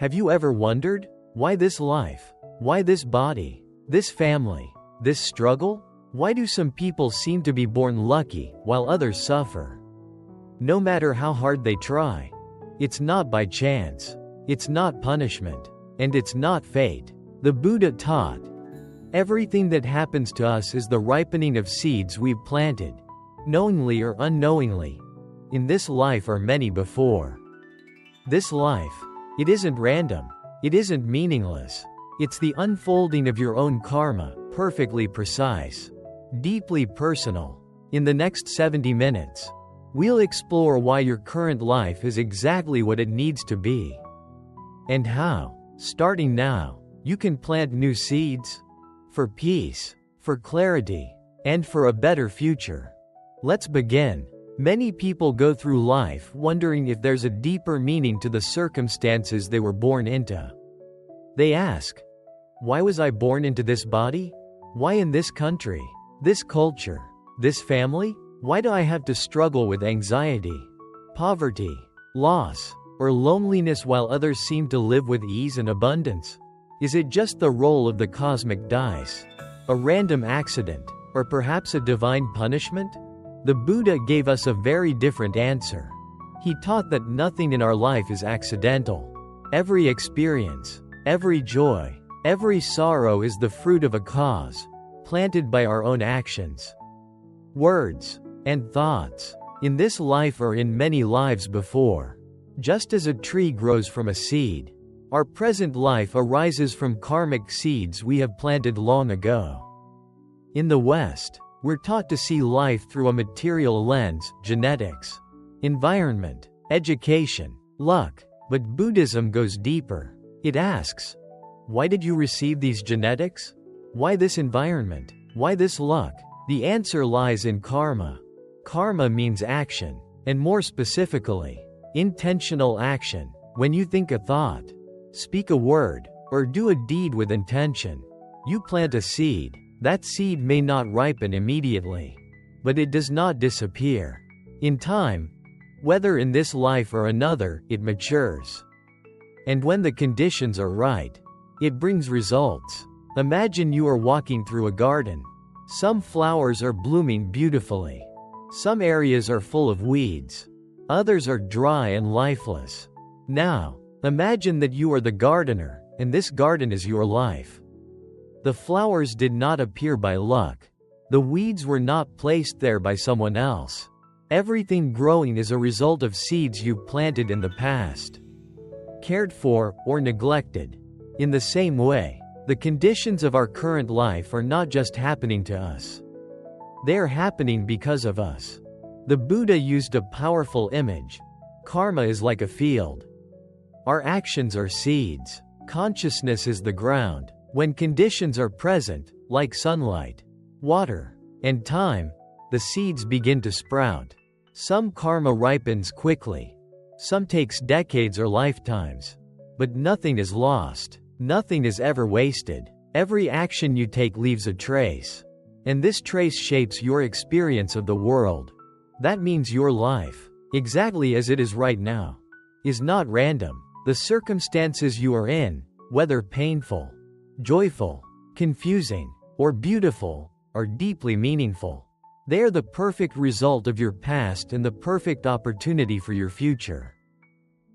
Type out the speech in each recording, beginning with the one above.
Have you ever wondered, why this life? Why this body? This family? This struggle? Why do some people seem to be born lucky, while others suffer? No matter how hard they try. It's not by chance. It's not punishment. And it's not fate. The Buddha taught, everything that happens to us is the ripening of seeds we've planted, knowingly or unknowingly, in this life or many before. This life, it isn't random. It isn't meaningless. It's the unfolding of your own karma, perfectly precise, deeply personal. In the next 70 minutes, we'll explore why your current life is exactly what it needs to be. And how, starting now, you can plant new seeds for peace, for clarity, and for a better future. Let's begin. Many people go through life wondering if there's a deeper meaning to the circumstances they were born into. They ask, why was I born into this body? Why in this country? This culture? This family? Why do I have to struggle with anxiety, poverty, loss, or loneliness while others seem to live with ease and abundance? Is it just the roll of the cosmic dice? A random accident? Or perhaps a divine punishment? The Buddha gave us a very different answer. He taught that nothing in our life is accidental. Every experience, every joy, every sorrow is the fruit of a cause, planted by our own actions, words, and thoughts, in this life or in many lives before. Just as a tree grows from a seed, our present life arises from karmic seeds we have planted long ago. In the West, we're taught to see life through a material lens, genetics, environment, education, luck, but Buddhism goes deeper. It asks, why did you receive these genetics? Why this environment? Why this luck? The answer lies in karma. Karma means action, and more specifically, intentional action. When you think a thought, speak a word, or do a deed with intention, you plant a seed. That seed may not ripen immediately, but it does not disappear. In time, whether in this life or another, it matures. And when the conditions are right, it brings results. Imagine you are walking through a garden. Some flowers are blooming beautifully. Some areas are full of weeds. Others are dry and lifeless. Now, imagine that you are the gardener, and this garden is your life. The flowers did not appear by luck. The weeds were not placed there by someone else. Everything growing is a result of seeds you planted in the past, cared for, or neglected. In the same way, the conditions of our current life are not just happening to us. They are happening because of us. The Buddha used a powerful image. Karma is like a field. Our actions are seeds. Consciousness is the ground. When conditions are present, like sunlight, water, and time, the seeds begin to sprout. Some karma ripens quickly. Some takes decades or lifetimes. But nothing is lost. Nothing is ever wasted. Every action you take leaves a trace. And this trace shapes your experience of the world. That means your life, exactly as it is right now, is not random. The circumstances you are in, whether painful, joyful, confusing, or beautiful, are deeply meaningful. They are the perfect result of your past and the perfect opportunity for your future.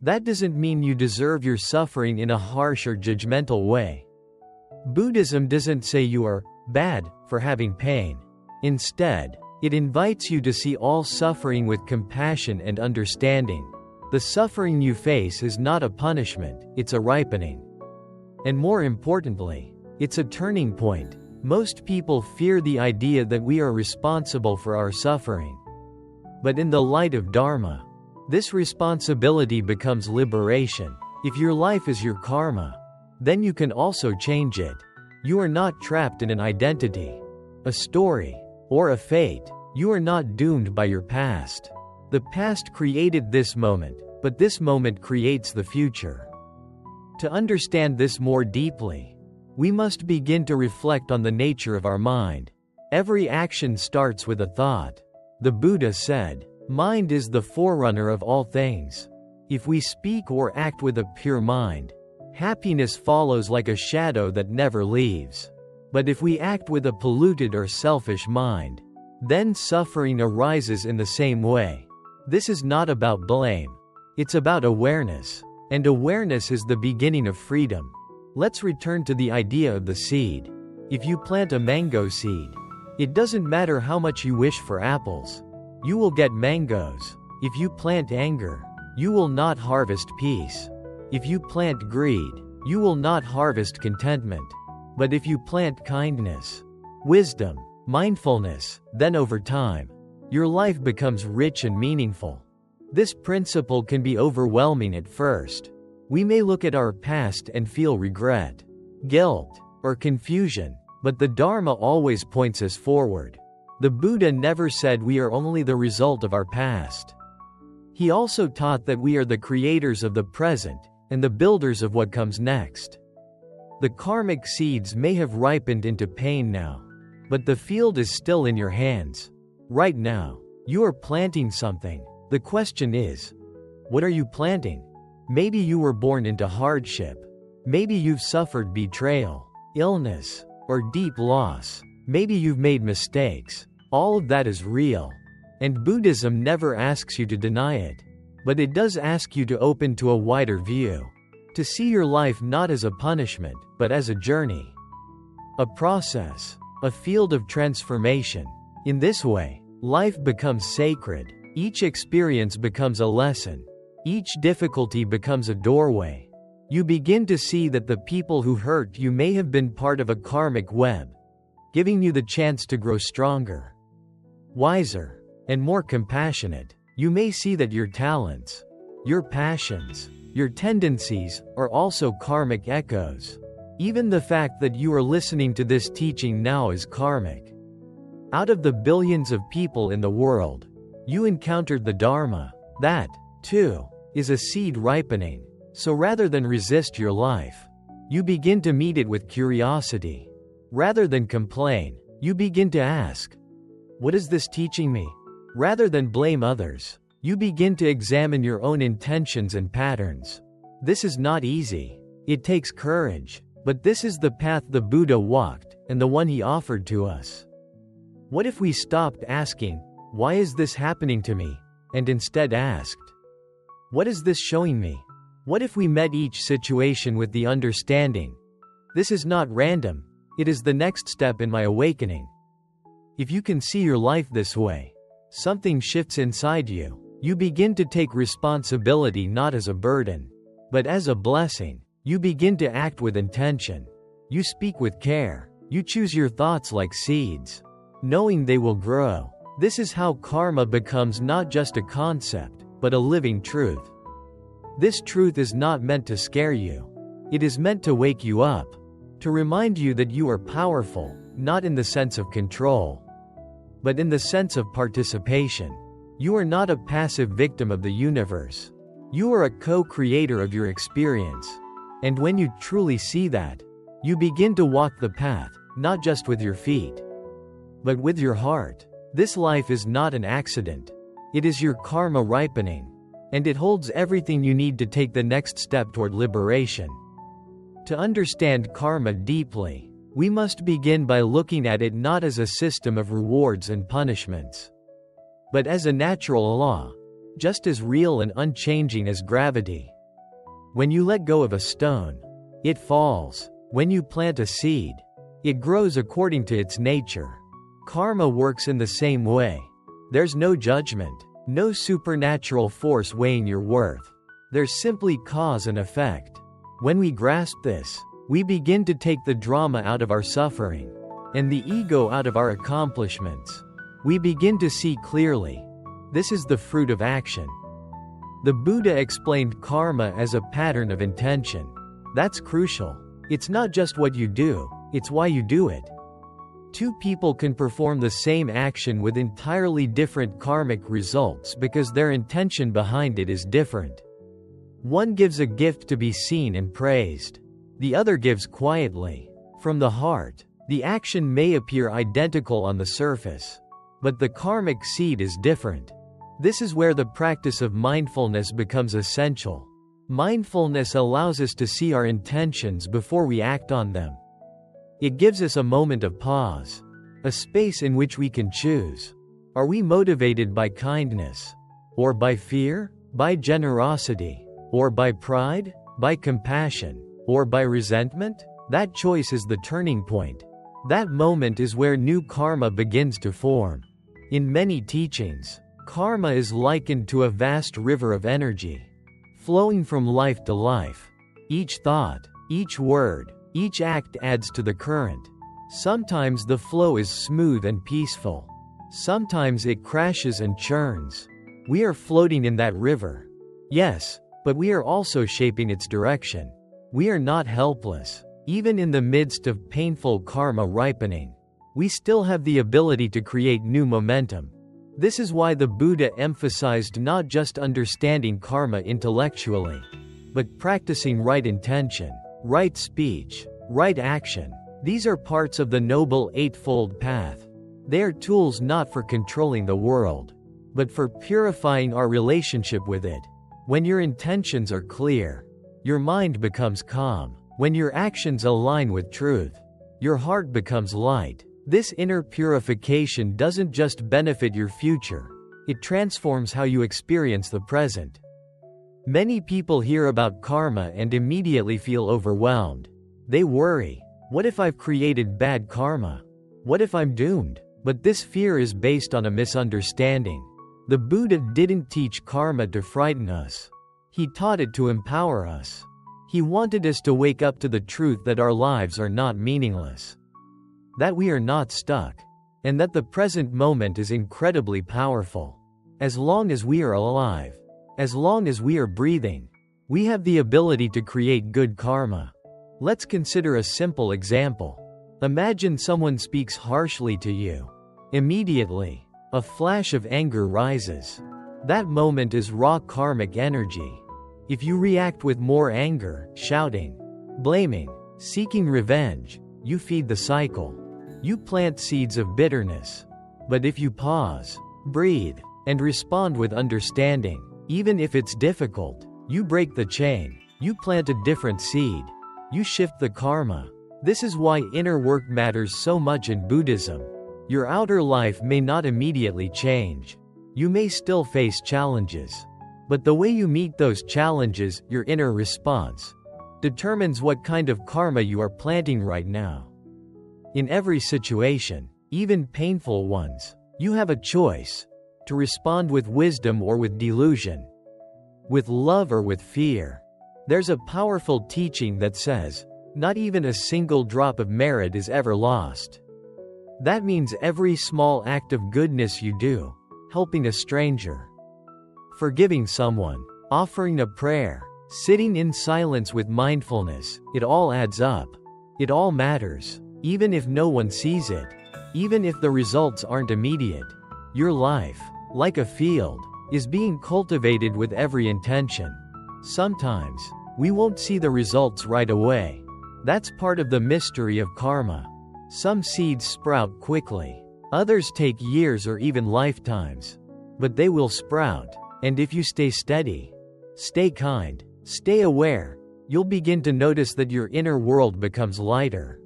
That doesn't mean you deserve your suffering in a harsh or judgmental way. Buddhism doesn't say you are bad for having pain. Instead, it invites you to see all suffering with compassion and understanding. The suffering you face is not a punishment, it's a ripening. And more importantly, it's a turning point. Most people fear the idea that we are responsible for our suffering. But in the light of Dharma, this responsibility becomes liberation. If your life is your karma, then you can also change it. You are not trapped in an identity, a story, or a fate. You are not doomed by your past. The past created this moment, but this moment creates the future. To understand this more deeply, we must begin to reflect on the nature of our mind. Every action starts with a thought. The Buddha said, "Mind is the forerunner of all things." If we speak or act with a pure mind, Happiness follows like a shadow that never leaves. But if we act with a polluted or selfish mind, then suffering arises in the same way. This is not about blame. It's about awareness. And awareness is the beginning of freedom. Let's return to the idea of the seed. If you plant a mango seed, it doesn't matter how much you wish for apples. You will get mangoes. If you plant anger, you will not harvest peace. If you plant greed, you will not harvest contentment. But if you plant kindness, wisdom, mindfulness, then over time, your life becomes rich and meaningful. This principle can be overwhelming at first. We may look at our past and feel regret, guilt, or confusion, but the Dharma always points us forward. The Buddha never said we are only the result of our past. He also taught that we are the creators of the present and the builders of what comes next. The karmic seeds may have ripened into pain now, but the field is still in your hands. Right now, you are planting something. The question is, what are you planting? Maybe you were born into hardship. Maybe you've suffered betrayal, illness, or deep loss. Maybe you've made mistakes. All of that is real. And Buddhism never asks you to deny it. But it does ask you to open to a wider view. To see your life not as a punishment, but as a journey. A process. A field of transformation. In this way, life becomes sacred. Each experience becomes a lesson. Each difficulty becomes a doorway. You begin to see that the people who hurt you may have been part of a karmic web, giving you the chance to grow stronger, wiser, and more compassionate. You may see that your talents, your passions, your tendencies are also karmic echoes. Even the fact that you are listening to this teaching now is karmic. Out of the billions of people in the world, you encountered the Dharma. That, too, is a seed ripening. So rather than resist your life, you begin to meet it with curiosity. Rather than complain, you begin to ask, what is this teaching me? Rather than blame others, you begin to examine your own intentions and patterns. This is not easy. It takes courage. But this is the path the Buddha walked, and the one he offered to us. What if we stopped asking, why is this happening to me? And instead asked, what is this showing me? What if we met each situation with the understanding, this is not random, it is the next step in my awakening. If you can see your life this way, something shifts inside you. You begin to take responsibility not as a burden, but as a blessing. You begin to act with intention. You speak with care. You choose your thoughts like seeds, knowing they will grow. This is how karma becomes not just a concept, but a living truth. This truth is not meant to scare you. It is meant to wake you up, to remind you that you are powerful, not in the sense of control, but in the sense of participation. You are not a passive victim of the universe. You are a co-creator of your experience. And when you truly see that, you begin to walk the path, not just with your feet, but with your heart. This life is not an accident. It is your karma ripening. And it holds everything you need to take the next step toward liberation. To understand karma deeply, we must begin by looking at it not as a system of rewards and punishments, but as a natural law, just as real and unchanging as gravity. When you let go of a stone, it falls. When you plant a seed, it grows according to its nature. Karma works in the same way. There's no judgment, no supernatural force weighing your worth. There's simply cause and effect. When we grasp this, we begin to take the drama out of our suffering, and the ego out of our accomplishments. We begin to see clearly. This is the fruit of action. The Buddha explained karma as a pattern of intention. That's crucial. It's not just what you do, it's why you do it. Two people can perform the same action with entirely different karmic results because their intention behind it is different. One gives a gift to be seen and praised. The other gives quietly, from the heart. The action may appear identical on the surface, but the karmic seed is different. This is where the practice of mindfulness becomes essential. Mindfulness allows us to see our intentions before we act on them. It gives us a moment of pause, a space in which we can choose. Are we motivated by kindness? Or by fear? By generosity? Or by pride? By compassion? Or by resentment? That choice is the turning point. That moment is where new karma begins to form. In many teachings, karma is likened to a vast river of energy, flowing from life to life. Each thought, each word, each act adds to the current. Sometimes the flow is smooth and peaceful. Sometimes it crashes and churns. We are floating in that river. Yes, but we are also shaping its direction. We are not helpless. Even in the midst of painful karma ripening, we still have the ability to create new momentum. This is why the Buddha emphasized not just understanding karma intellectually, but practicing right intention, right speech, right action. These are parts of the Noble Eightfold Path. They are tools not for controlling the world, but for purifying our relationship with it. When your intentions are clear, your mind becomes calm. When your actions align with truth, your heart becomes light. This inner purification doesn't just benefit your future, it transforms how you experience the present. Many people hear about karma and immediately feel overwhelmed. They worry, what if I've created bad karma? What if I'm doomed? But this fear is based on a misunderstanding. The Buddha didn't teach karma to frighten us. He taught it to empower us. He wanted us to wake up to the truth that our lives are not meaningless, that we are not stuck, and that the present moment is incredibly powerful. As long as we are alive, as long as we are breathing, we have the ability to create good karma. Let's consider a simple example. Imagine someone speaks harshly to you. Immediately, a flash of anger rises. That moment is raw karmic energy. If you react with more anger, shouting, blaming, seeking revenge, you feed the cycle. You plant seeds of bitterness. But if you pause, breathe, and respond with understanding, even if it's difficult, you break the chain. You plant a different seed. You shift the karma. This is why inner work matters so much in Buddhism. Your outer life may not immediately change. You may still face challenges. But the way you meet those challenges, your inner response, determines what kind of karma you are planting right now. In every situation, even painful ones, you have a choice to respond with wisdom or with delusion, with love or with fear. There's a powerful teaching that says, not even a single drop of merit is ever lost. That means every small act of goodness you do, helping a stranger, forgiving someone, offering a prayer, sitting in silence with mindfulness, it all adds up. It all matters, even if no one sees it, even if the results aren't immediate. Your life, like a field, is being cultivated with every intention. Sometimes, we won't see the results right away. That's part of the mystery of karma. Some seeds sprout quickly. Others take years or even lifetimes. But they will sprout. And if you stay steady, stay kind, stay aware, you'll begin to notice that your inner world becomes lighter.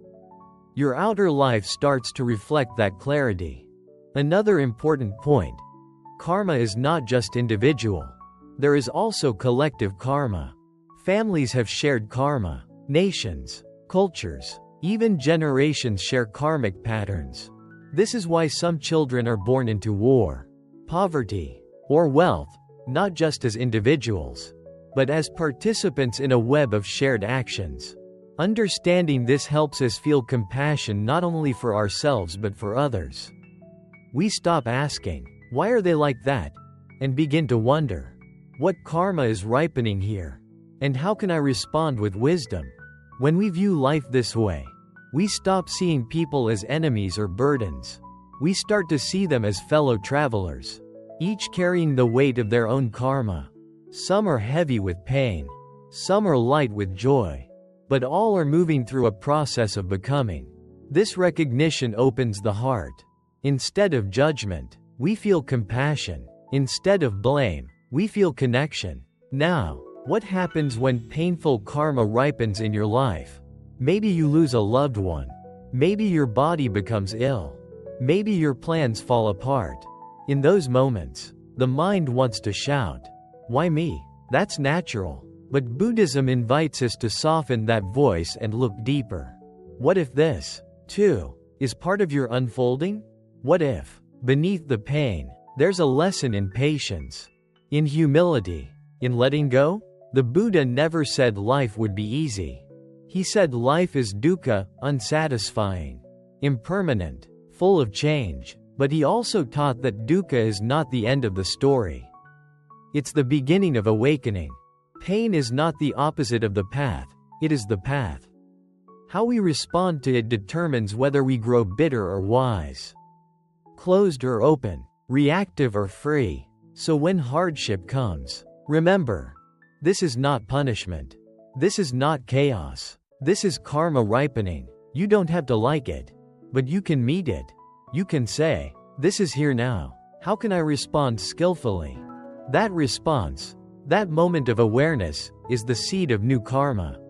Your outer life starts to reflect that clarity. Another important point. Karma is not just individual. There is also collective karma. Families have shared karma. Nations, cultures, even generations share karmic patterns. This is why some children are born into war, poverty, or wealth, not just as individuals, but as participants in a web of shared actions. Understanding this helps us feel compassion not only for ourselves but for others. We stop asking, why are they like that? And begin to wonder, what karma is ripening here? And how can I respond with wisdom? When we view life this way, we stop seeing people as enemies or burdens. We start to see them as fellow travelers, each carrying the weight of their own karma. Some are heavy with pain, some are light with joy, but all are moving through a process of becoming. This recognition opens the heart. Instead of judgment, we feel compassion. Instead of blame, we feel connection. Now, What happens when painful karma ripens in your life? Maybe you lose a loved one. Maybe your body becomes ill. Maybe your plans fall apart. In those moments, the mind wants to shout, "Why me?" That's natural. But Buddhism invites us to soften that voice and look deeper. What if this, too, is part of your unfolding? What if, beneath the pain, there's a lesson in patience, in humility, in letting go? The Buddha never said life would be easy. He said life is dukkha, unsatisfying, impermanent, full of change, but he also taught that dukkha is not the end of the story. It's the beginning of awakening. Pain is not the opposite of the path, it is the path. How we respond to it determines whether we grow bitter or wise, closed or open, reactive or free. So when hardship comes, remember, this is not punishment. This is not chaos. This is karma ripening. You don't have to like it, but you can meet it. You can say, "This is here now. How can I respond skillfully?" That response, that moment of awareness, is the seed of new karma.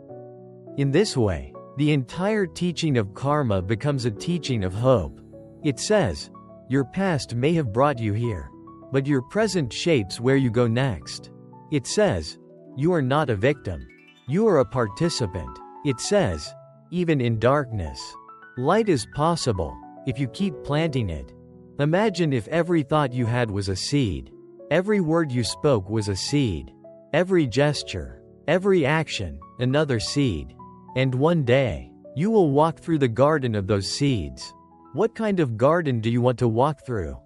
In this way, the entire teaching of karma becomes a teaching of hope. It says, your past may have brought you here, but your present shapes where you go next. It says, you are not a victim. You are a participant. It says, even in darkness, light is possible, if you keep planting it. Imagine if every thought you had was a seed. Every word you spoke was a seed. Every gesture, every action, another seed. And one day, you will walk through the garden of those seeds. What kind of garden do you want to walk through?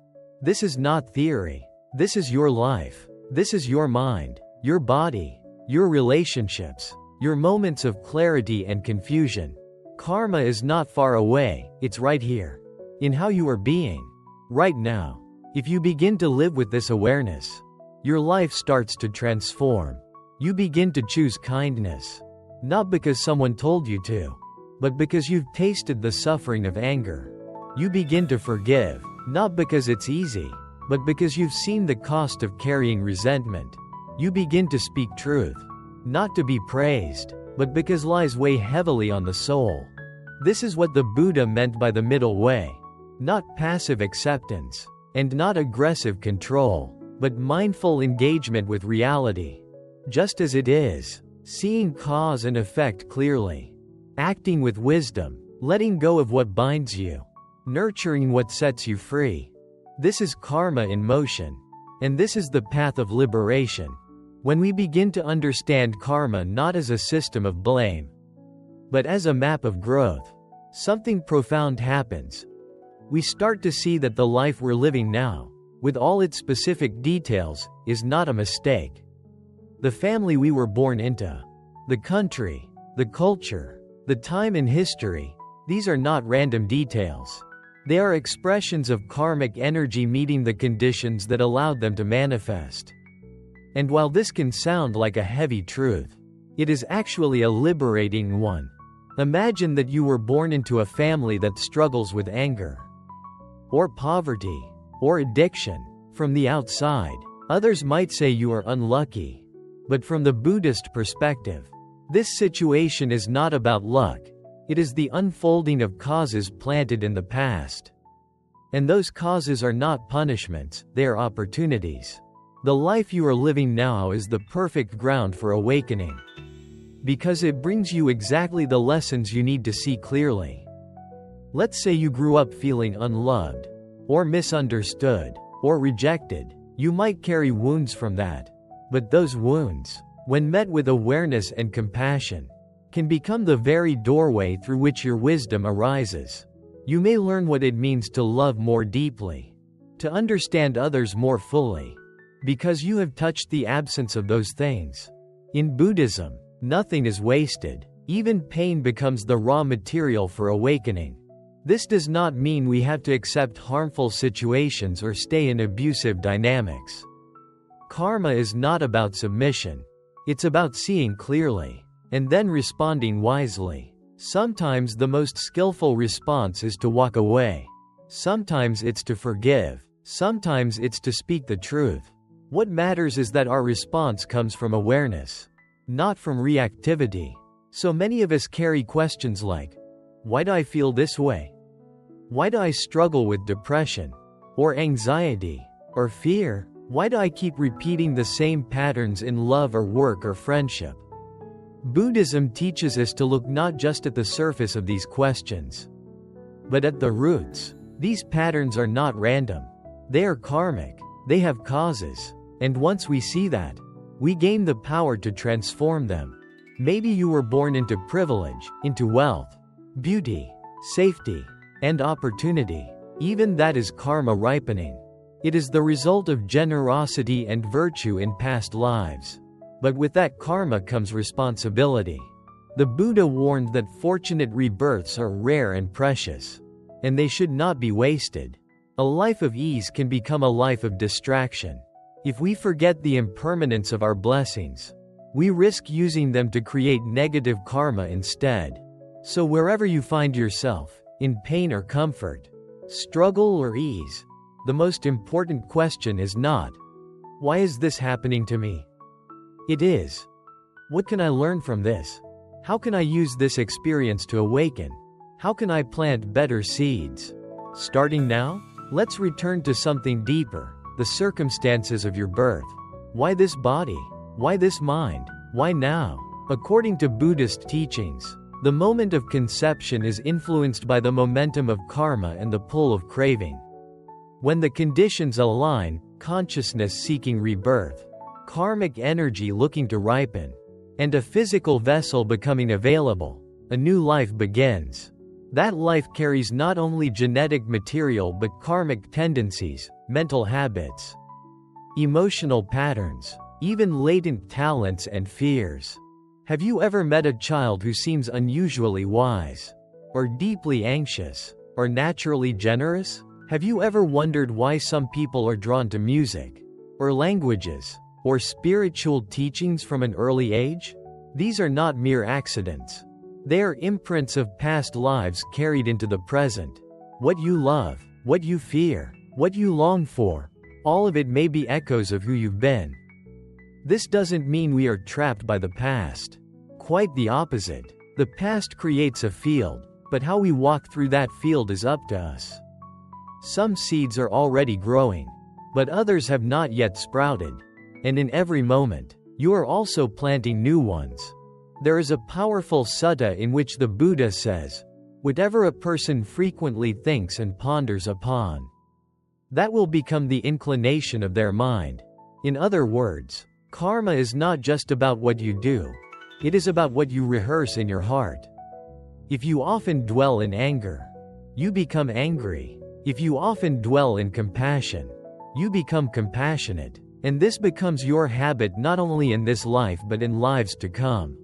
This is not theory. This is your life. This is your mind, your body, your relationships, your moments of clarity and confusion. Karma is not far away, it's right here. In how you are being. Right now. If you begin to live with this awareness, your life starts to transform. You begin to choose kindness. Not because someone told you to, but because you've tasted the suffering of anger. You begin to forgive, not because it's easy, but because you've seen the cost of carrying resentment. You begin to speak truth, not to be praised, but because lies weigh heavily on the soul. This is what the Buddha meant by the middle way. Not passive acceptance, and not aggressive control, but mindful engagement with reality. Just as it is, seeing cause and effect clearly, acting with wisdom, letting go of what binds you, nurturing what sets you free. This is karma in motion. And this is the path of liberation. When we begin to understand karma not as a system of blame, but as a map of growth, something profound happens. We start to see that the life we're living now, with all its specific details, is not a mistake. The family we were born into, the country, the culture, the time in history, these are not random details. They are expressions of karmic energy meeting the conditions that allowed them to manifest. And while this can sound like a heavy truth, it is actually a liberating one. Imagine that you were born into a family that struggles with anger, or poverty, or addiction. From the outside, others might say you are unlucky. But from the Buddhist perspective, this situation is not about luck. It is the unfolding of causes planted in the past. And those causes are not punishments, they are opportunities. The life you are living now is the perfect ground for awakening. Because it brings you exactly the lessons you need to see clearly. Let's say you grew up feeling unloved, or misunderstood, or rejected. You might carry wounds from that. But those wounds, when met with awareness and compassion, can become the very doorway through which your wisdom arises. You may learn what it means to love more deeply, to understand others more fully, because you have touched the absence of those things. In Buddhism, nothing is wasted. Even pain becomes the raw material for awakening. This does not mean we have to accept harmful situations or stay in abusive dynamics. Karma is not about submission. It's about seeing clearly, and then responding wisely. Sometimes the most skillful response is to walk away. Sometimes it's to forgive. Sometimes it's to speak the truth. What matters is that our response comes from awareness, not from reactivity. So many of us carry questions like, why do I feel this way? Why do I struggle with depression? Or anxiety? Or fear? Why do I keep repeating the same patterns in love or work or friendship? Buddhism teaches us to look not just at the surface of these questions, but at the roots. These patterns are not random. They are karmic. They have causes. And once we see that, we gain the power to transform them. Maybe you were born into privilege, into wealth, beauty, safety, and opportunity. Even that is karma ripening. It is the result of generosity and virtue in past lives. But with that karma comes responsibility. The Buddha warned that fortunate rebirths are rare and precious, and they should not be wasted. A life of ease can become a life of distraction. If we forget the impermanence of our blessings, we risk using them to create negative karma instead. So wherever you find yourself, in pain or comfort, struggle or ease, the most important question is not, why is this happening to me? It is, what can I learn from this? How can I use this experience to awaken? How can I plant better seeds? Starting now, let's return to something deeper, the circumstances of your birth. Why this body? Why this mind? Why now? According to Buddhist teachings, the moment of conception is influenced by the momentum of karma and the pull of craving. When the conditions align, consciousness seeking rebirth, karmic energy looking to ripen, and a physical vessel becoming available, a new life begins. That life carries not only genetic material but karmic tendencies, mental habits, emotional patterns, even latent talents and fears. Have you ever met a child who seems unusually wise, or deeply anxious, or naturally generous? Have you ever wondered why some people are drawn to music, or languages, or spiritual teachings from an early age? These are not mere accidents. They are imprints of past lives carried into the present. What you love, what you fear, what you long for, all of it may be echoes of who you've been. This doesn't mean we are trapped by the past. Quite the opposite. The past creates a field, but how we walk through that field is up to us. Some seeds are already growing, but others have not yet sprouted. And in every moment, you are also planting new ones. There is a powerful sutta in which the Buddha says, whatever a person frequently thinks and ponders upon, that will become the inclination of their mind. In other words, karma is not just about what you do. It is about what you rehearse in your heart. If you often dwell in anger, you become angry. If you often dwell in compassion, you become compassionate. And this becomes your habit not only in this life but in lives to come.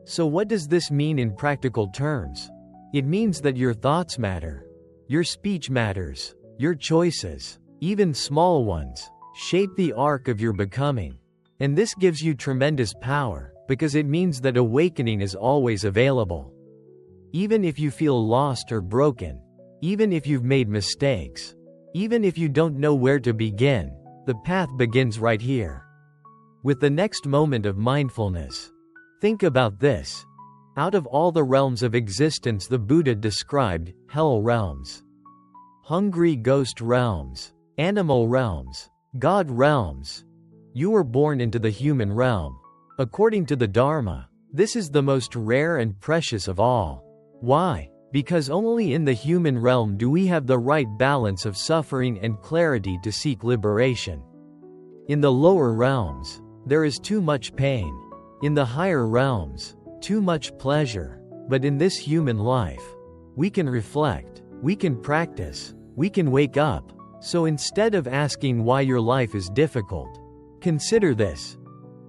So what does this mean in practical terms? It means that your thoughts matter. Your speech matters. Your choices, even small ones, shape the arc of your becoming. And this gives you tremendous power, because it means that awakening is always available. Even if you feel lost or broken, even if you've made mistakes, even if you don't know where to begin, the path begins right here. With the next moment of mindfulness, think about this. Out of all the realms of existence the Buddha described, hell realms, hungry ghost realms, animal realms, God realms, you were born into the human realm. According to the Dharma, this is the most rare and precious of all. Why? Because only in the human realm do we have the right balance of suffering and clarity to seek liberation. In the lower realms, there is too much pain. In the higher realms, too much pleasure. But in this human life, we can reflect, we can practice, we can wake up. So instead of asking why your life is difficult, consider this.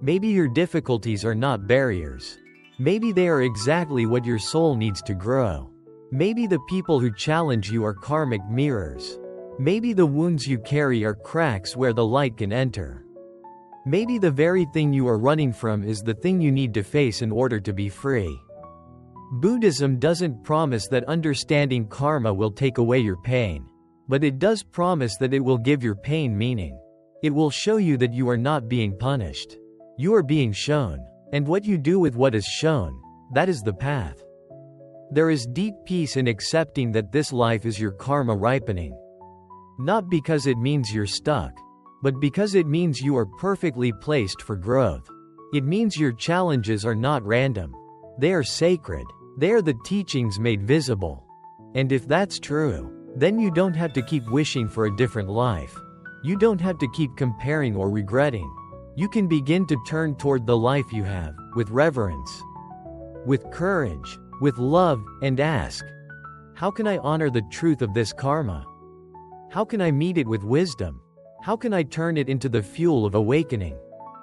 Maybe your difficulties are not barriers. Maybe they are exactly what your soul needs to grow. Maybe the people who challenge you are karmic mirrors. Maybe the wounds you carry are cracks where the light can enter. Maybe the very thing you are running from is the thing you need to face in order to be free. Buddhism doesn't promise that understanding karma will take away your pain, but it does promise that it will give your pain meaning. It will show you that you are not being punished. You are being shown. And what you do with what is shown, that is the path. There is deep peace in accepting that this life is your karma ripening. Not because it means you're stuck, but because it means you are perfectly placed for growth. It means your challenges are not random. They are sacred. They are the teachings made visible. And if that's true, then you don't have to keep wishing for a different life. You don't have to keep comparing or regretting. You can begin to turn toward the life you have, with reverence, with courage, with love, and ask, how can I honor the truth of this karma? How can I meet it with wisdom? How can I turn it into the fuel of awakening?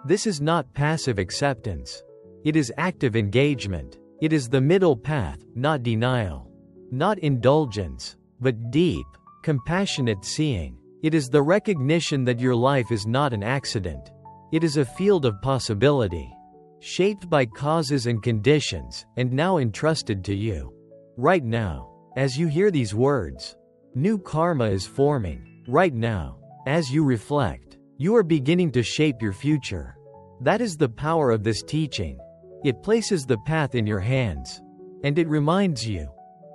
This is not passive acceptance. It is active engagement. It is the middle path, not denial. Not indulgence, but deep, compassionate seeing. It is the recognition that your life is not an accident. It is a field of possibility, shaped by causes and conditions, and now entrusted to you. Right now, as you hear these words, new karma is forming. Right now, as you reflect, you are beginning to shape your future. That is the power of this teaching. It places the path in your hands, and it reminds you,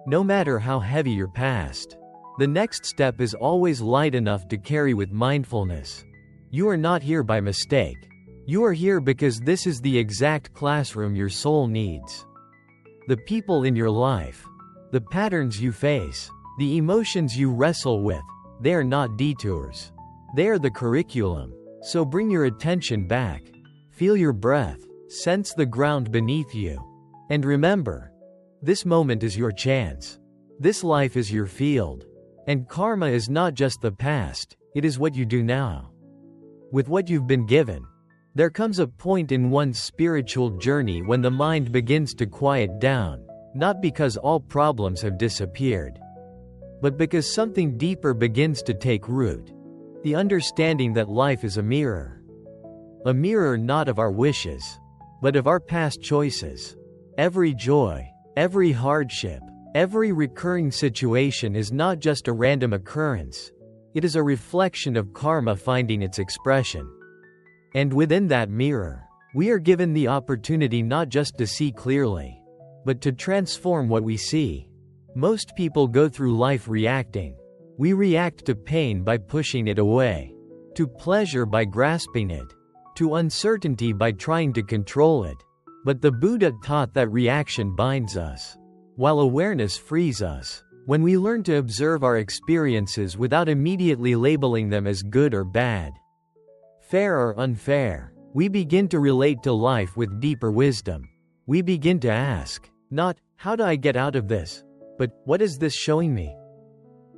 no matter how heavy your past, the next step is always light enough to carry with mindfulness. You are not here by mistake. You are here because this is the exact classroom your soul needs. The people in your life, the patterns you face, the emotions you wrestle with, they are not detours. They are the curriculum. So bring your attention back. Feel your breath. Sense the ground beneath you. And remember, this moment is your chance. This life is your field. And karma is not just the past, it is what you do now. With what you've been given, there comes a point in one's spiritual journey when the mind begins to quiet down, not because all problems have disappeared, but because something deeper begins to take root. The understanding that life is a mirror. A mirror not of our wishes, but of our past choices. Every joy, every hardship, every recurring situation is not just a random occurrence. It is a reflection of karma finding its expression. And within that mirror, we are given the opportunity not just to see clearly, but to transform what we see. Most people go through life reacting. We react to pain by pushing it away, to pleasure by grasping it, to uncertainty by trying to control it. But the Buddha taught that reaction binds us, while awareness frees us. When we learn to observe our experiences without immediately labeling them as good or bad, fair or unfair, we begin to relate to life with deeper wisdom. We begin to ask, not, how do I get out of this? But, what is this showing me?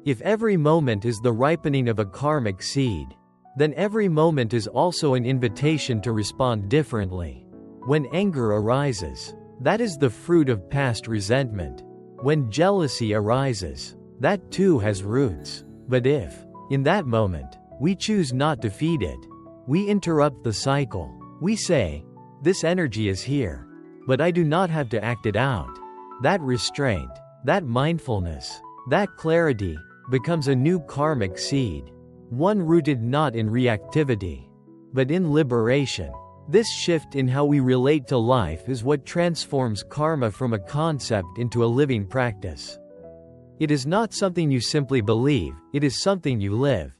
If every moment is the ripening of a karmic seed, then every moment is also an invitation to respond differently. When anger arises, that is the fruit of past resentment. When jealousy arises, that too has roots. But if, in that moment, we choose not to feed it, we interrupt the cycle. We say, this energy is here, but I do not have to act it out. That restraint, that mindfulness, that clarity, becomes a new karmic seed. One rooted not in reactivity, but in liberation. This shift in how we relate to life is what transforms karma from a concept into a living practice. It is not something you simply believe, it is something you live.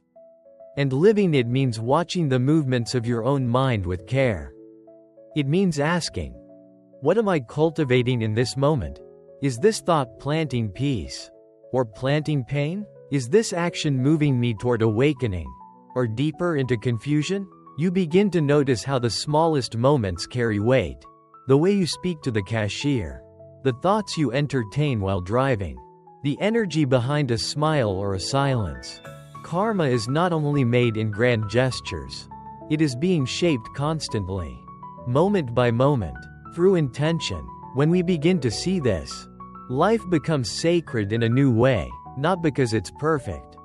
And living it means watching the movements of your own mind with care. It means asking, what am I cultivating in this moment? Is this thought planting peace? Or planting pain? Is this action moving me toward awakening? Or deeper into confusion? You begin to notice how the smallest moments carry weight. The way you speak to the cashier. The thoughts you entertain while driving. The energy behind a smile or a silence. Karma is not only made in grand gestures. It is being shaped constantly, moment by moment, through intention. When we begin to see this, life becomes sacred in a new way, not because it's perfect,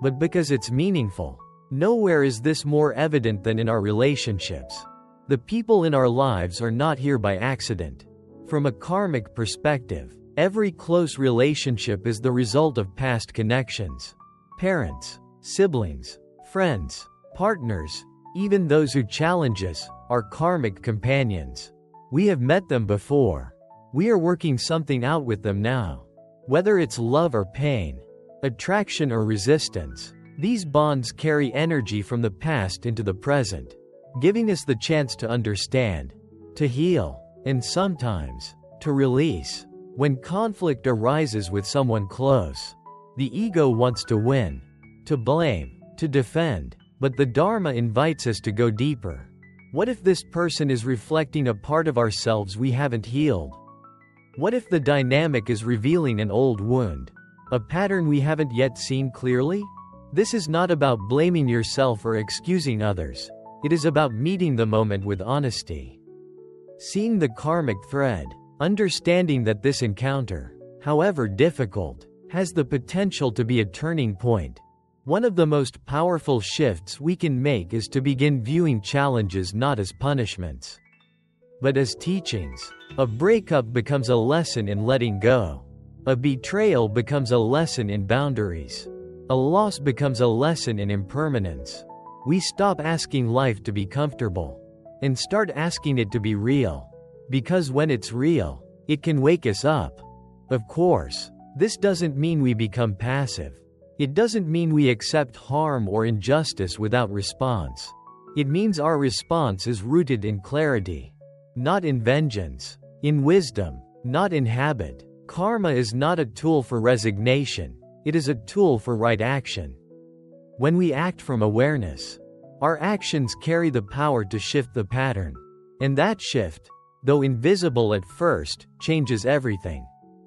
but because it's meaningful. Nowhere is this more evident than in our relationships. The people in our lives are not here by accident. From a karmic perspective, every close relationship is the result of past connections. Parents, siblings, friends, partners, even those who challenge us, are karmic companions. We have met them before. We are working something out with them now. Whether it's love or pain, attraction or resistance, these bonds carry energy from the past into the present, giving us the chance to understand, to heal, and sometimes, to release. When conflict arises with someone close, the ego wants to win, to blame, to defend, but the Dharma invites us to go deeper. What if this person is reflecting a part of ourselves we haven't healed? What if the dynamic is revealing an old wound, a pattern we haven't yet seen clearly? This is not about blaming yourself or excusing others. It is about meeting the moment with honesty. Seeing the karmic thread, understanding that this encounter, however difficult, has the potential to be a turning point. One of the most powerful shifts we can make is to begin viewing challenges not as punishments, but as teachings. A breakup becomes a lesson in letting go. A betrayal becomes a lesson in boundaries. A loss becomes a lesson in impermanence. We stop asking life to be comfortable and start asking it to be real. Because when it's real, it can wake us up. Of course, this doesn't mean we become passive. It doesn't mean we accept harm or injustice without response. It means our response is rooted in clarity, not in vengeance, in wisdom, not in habit. Karma is not a tool for resignation, it is a tool for right action. When we act from awareness, our actions carry the power to shift the pattern. And that shift, though invisible at first, changes everything.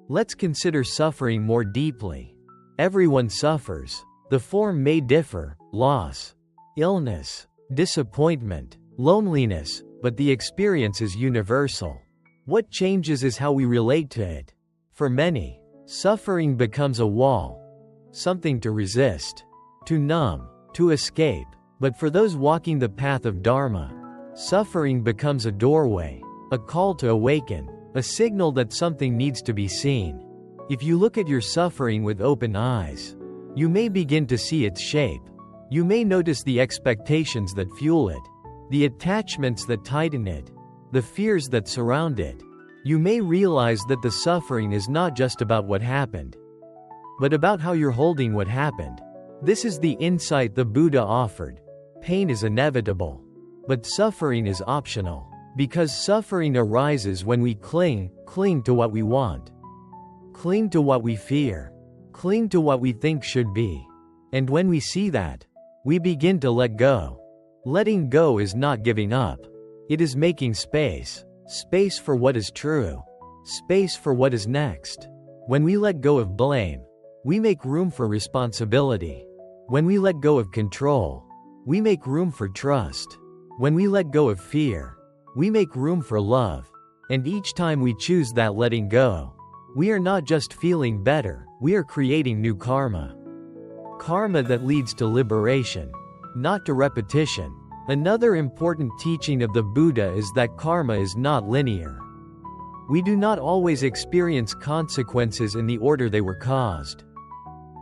Let's consider suffering more deeply. Everyone suffers. The form may differ: loss, illness, disappointment, loneliness, but the experience is universal. What changes is how we relate to it. For many, suffering becomes a wall, something to resist, to numb, to escape. But for those walking the path of Dharma, suffering becomes a doorway, a call to awaken, a signal that something needs to be seen. If you look at your suffering with open eyes, you may begin to see its shape. You may notice the expectations that fuel it, the attachments that tighten it, the fears that surround it. You may realize that the suffering is not just about what happened, but about how you're holding what happened. This is the insight the Buddha offered. Pain is inevitable, but suffering is optional. Because suffering arises when we cling to what we want, cling to what we fear, cling to what we think should be. And when we see that, we begin to let go. Letting go is not giving up. It is making space. Space for what is true. Space for what is next. When we let go of blame, we make room for responsibility. When we let go of control, we make room for trust. When we let go of fear, we make room for love. And each time we choose that letting go, we are not just feeling better, we are creating new karma. Karma that leads to liberation, not to repetition. Another important teaching of the Buddha is that karma is not linear. We do not always experience consequences in the order they were caused.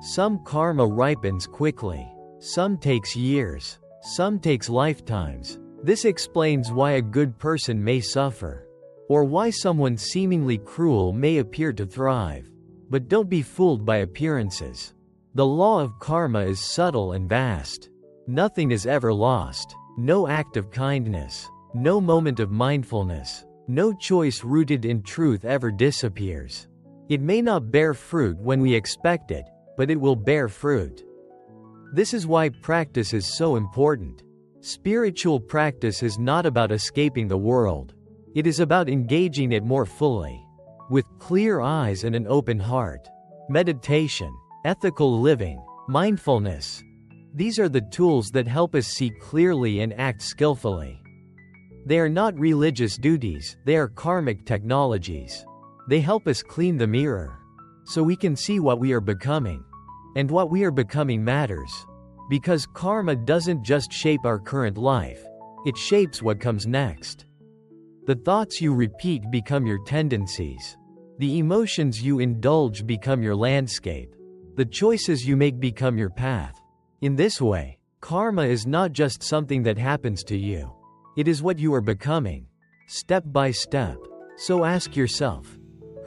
Some karma ripens quickly, some takes years, some takes lifetimes. This explains why a good person may suffer, or why someone seemingly cruel may appear to thrive. But don't be fooled by appearances. The law of karma is subtle and vast. Nothing is ever lost. No act of kindness, no moment of mindfulness, no choice rooted in truth ever disappears. It may not bear fruit when we expect it, but it will bear fruit. This is why practice is so important. Spiritual practice is not about escaping the world. It is about engaging it more fully, with clear eyes and an open heart. Meditation, ethical living, mindfulness. These are the tools that help us see clearly and act skillfully. They are not religious duties, they are karmic technologies. They help us clean the mirror, so we can see what we are becoming. And what we are becoming matters. Because karma doesn't just shape our current life, it shapes what comes next. The thoughts you repeat become your tendencies. The emotions you indulge become your landscape. The choices you make become your path. In this way, karma is not just something that happens to you. It is what you are becoming. step by step. So ask yourself,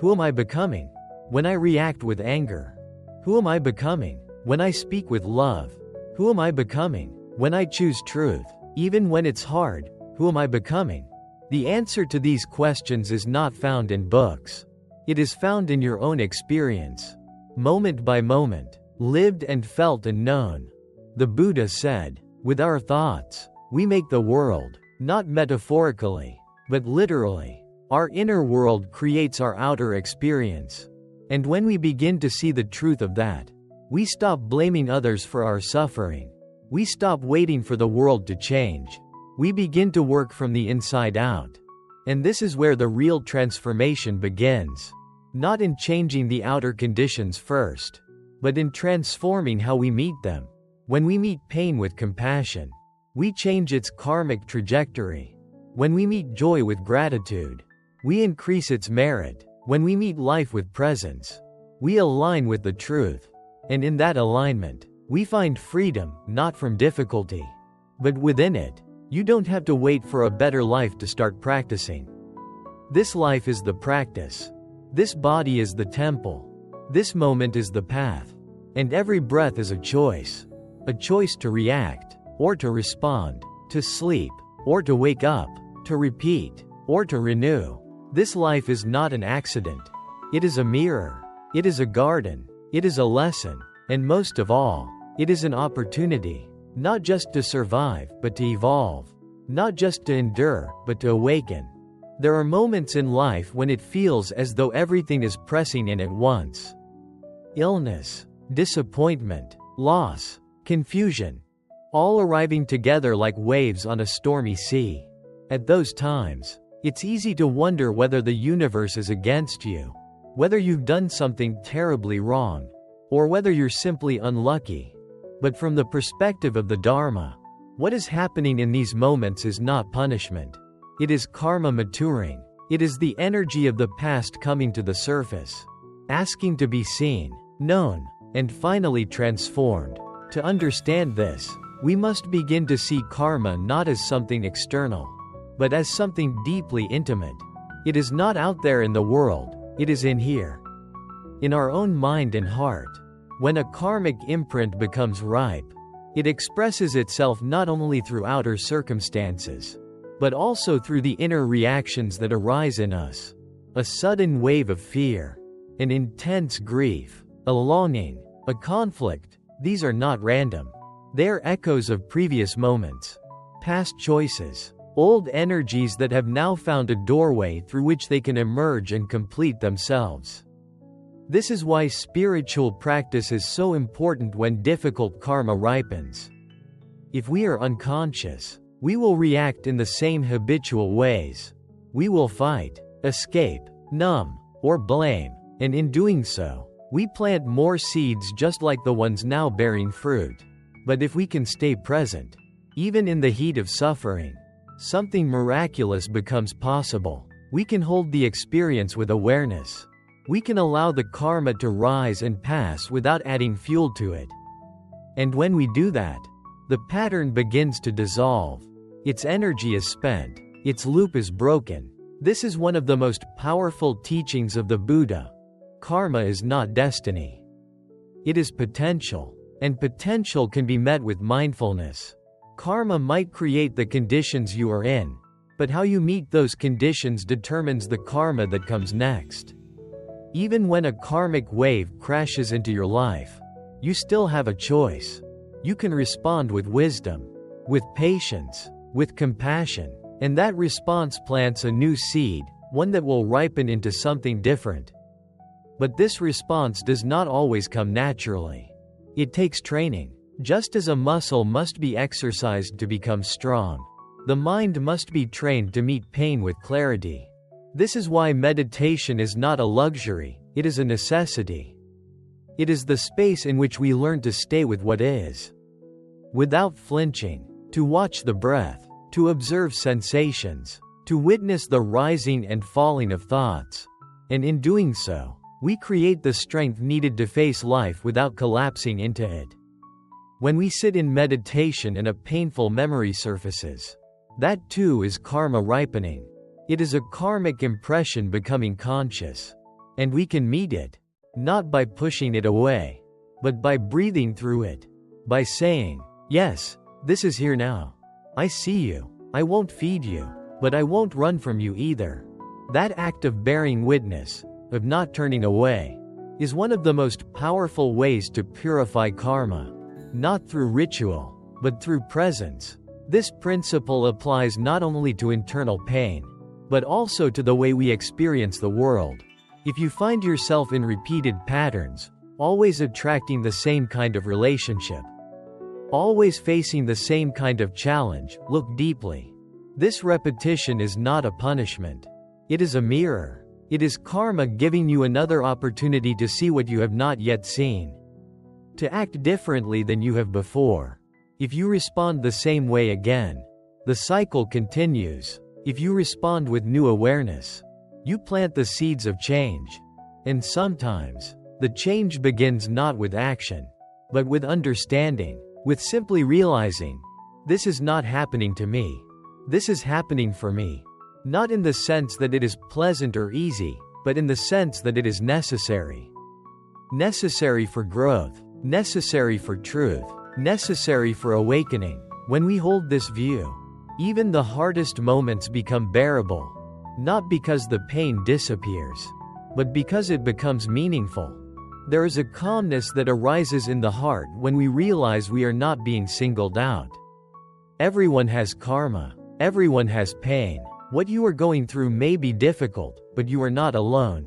who am I becoming when I react with anger? Who am I becoming when I speak with love? Who am I becoming when I choose truth, even when it's hard? Who am I becoming? The answer to these questions is not found in books. It is found in your own experience, moment by moment, lived and felt and known. The Buddha said, with our thoughts, we make the world, not metaphorically, but literally. Our inner world creates our outer experience. And when we begin to see the truth of that, we stop blaming others for our suffering. We stop waiting for the world to change. We begin to work from the inside out. And this is where the real transformation begins. Not in changing the outer conditions first, but in transforming how we meet them. When we meet pain with compassion, we change its karmic trajectory. When we meet joy with gratitude, we increase its merit. When we meet life with presence, we align with the truth. And in that alignment, we find freedom, not from difficulty, but within it. You don't have to wait for a better life to start practicing. This life is the practice. This body is the temple. This moment is the path. And every breath is a choice. A choice to react, or to respond, to sleep, or to wake up, to repeat, or to renew. This life is not an accident. It is a mirror. It is a garden. It is a lesson. And most of all, it is an opportunity. Not just to survive, but to evolve. Not just to endure, but to awaken. There are moments in life when it feels as though everything is pressing in at once. Illness, disappointment, loss, confusion, all arriving together like waves on a stormy sea. At those times, it's easy to wonder whether the universe is against you, whether you've done something terribly wrong, or whether you're simply unlucky. But from the perspective of the Dharma, what is happening in these moments is not punishment. It is karma maturing. It is the energy of the past coming to the surface, asking to be seen, known, and finally transformed. To understand this, we must begin to see karma not as something external, but as something deeply intimate. It is not out there in the world, it is in here. In our own mind and heart. When a karmic imprint becomes ripe, it expresses itself not only through outer circumstances, but also through the inner reactions that arise in us. A sudden wave of fear, an intense grief, a longing, a conflict. These are not random. They are echoes of previous moments, past choices, old energies that have now found a doorway through which they can emerge and complete themselves. This is why spiritual practice is so important when difficult karma ripens. If we are unconscious, we will react in the same habitual ways. We will fight, escape, numb, or blame, and in doing so, we plant more seeds just like the ones now bearing fruit. But if we can stay present, even in the heat of suffering, something miraculous becomes possible. We can hold the experience with awareness. We can allow the karma to rise and pass without adding fuel to it. And when we do that, the pattern begins to dissolve. Its energy is spent. Its loop is broken. This is one of the most powerful teachings of the Buddha. Karma is not destiny. It is potential. And potential can be met with mindfulness. Karma might create the conditions you are in, but how you meet those conditions determines the karma that comes next. Even when a karmic wave crashes into your life, you still have a choice. You can respond with wisdom, with patience, with compassion, and that response plants a new seed, one that will ripen into something different. But this response does not always come naturally. It takes training. Just as a muscle must be exercised to become strong, the mind must be trained to meet pain with clarity. This is why meditation is not a luxury, it is a necessity. It is the space in which we learn to stay with what is, without flinching, to watch the breath, to observe sensations, to witness the rising and falling of thoughts. And in doing so, we create the strength needed to face life without collapsing into it. When we sit in meditation and a painful memory surfaces, that too is karma ripening. It is a karmic impression becoming conscious. And we can meet it, not by pushing it away, but by breathing through it. By saying, yes, this is here now. I see you. I won't feed you, but I won't run from you either. That act of bearing witness, of not turning away, is one of the most powerful ways to purify karma. Not through ritual, but through presence. This principle applies not only to internal pain, but also to the way we experience the world. If you find yourself in repeated patterns, always attracting the same kind of relationship, always facing the same kind of challenge, look deeply. This repetition is not a punishment. It is a mirror. It is karma giving you another opportunity to see what you have not yet seen. To act differently than you have before. If you respond the same way again, the cycle continues. If you respond with new awareness, you plant the seeds of change. And sometimes, the change begins not with action, but with understanding, with simply realizing, this is not happening to me. This is happening for me. Not in the sense that it is pleasant or easy, but in the sense that it is necessary. Necessary for growth, necessary for truth, necessary for awakening. When we hold this view, even the hardest moments become bearable, not because the pain disappears, but because it becomes meaningful. There is a calmness that arises in the heart when we realize we are not being singled out. Everyone has karma. Everyone has pain. What you are going through may be difficult, but you are not alone.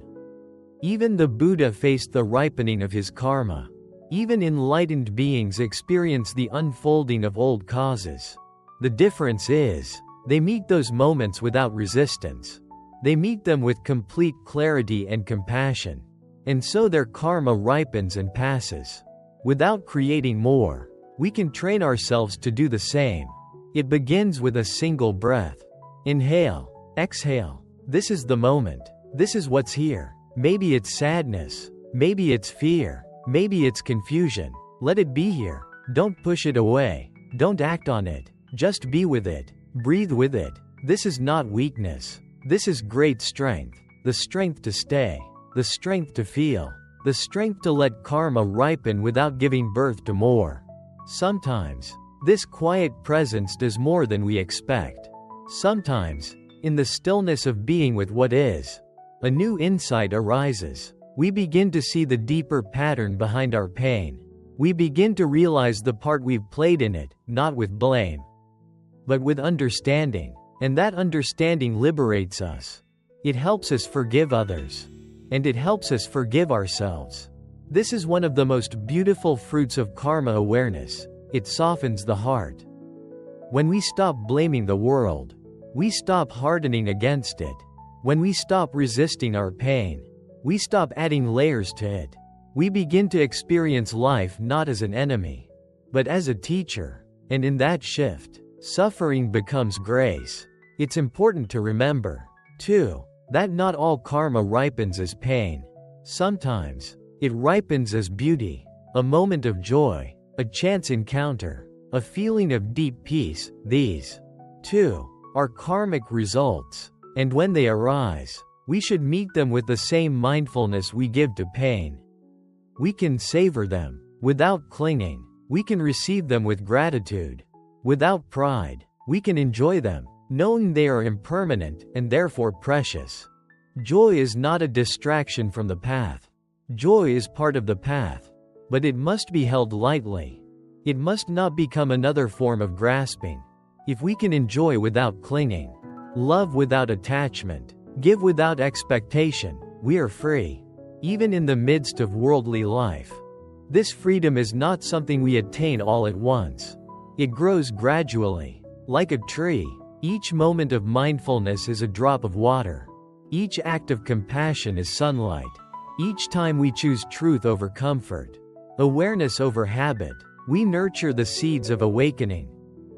Even the Buddha faced the ripening of his karma. Even enlightened beings experience the unfolding of old causes. The difference is, they meet those moments without resistance. They meet them with complete clarity and compassion. And so their karma ripens and passes. Without creating more, we can train ourselves to do the same. It begins with a single breath. Inhale, exhale. This is the moment. This is what's here. Maybe it's sadness. Maybe it's fear. Maybe it's confusion. Let it be here. Don't push it away. Don't act on it. Just be with it. Breathe with it. This is not weakness. This is great strength. The strength to stay. The strength to feel. The strength to let karma ripen without giving birth to more. Sometimes, this quiet presence does more than we expect. Sometimes, in the stillness of being with what is, a new insight arises. We begin to see the deeper pattern behind our pain. We begin to realize the part we've played in it, not with blame, but with understanding. And that understanding liberates us. It helps us forgive others. And it helps us forgive ourselves. This is one of the most beautiful fruits of karma awareness. It softens the heart. When we stop blaming the world, we stop hardening against it. When we stop resisting our pain, we stop adding layers to it. We begin to experience life not as an enemy, but as a teacher. And in that shift, suffering becomes grace. It's important to remember, too, that not all karma ripens as pain. Sometimes, it ripens as beauty, a moment of joy, a chance encounter, a feeling of deep peace. These, too, are karmic results. And when they arise, we should meet them with the same mindfulness we give to pain. We can savor them, without clinging. We can receive them with gratitude. Without pride, we can enjoy them, knowing they are impermanent and therefore precious. Joy is not a distraction from the path. Joy is part of the path, but it must be held lightly. It must not become another form of grasping. If we can enjoy without clinging, love without attachment, give without expectation, we are free. Even in the midst of worldly life, this freedom is not something we attain all at once. It grows gradually, like a tree. Each moment of mindfulness is a drop of water. Each act of compassion is sunlight. Each time we choose truth over comfort, awareness over habit, we nurture the seeds of awakening.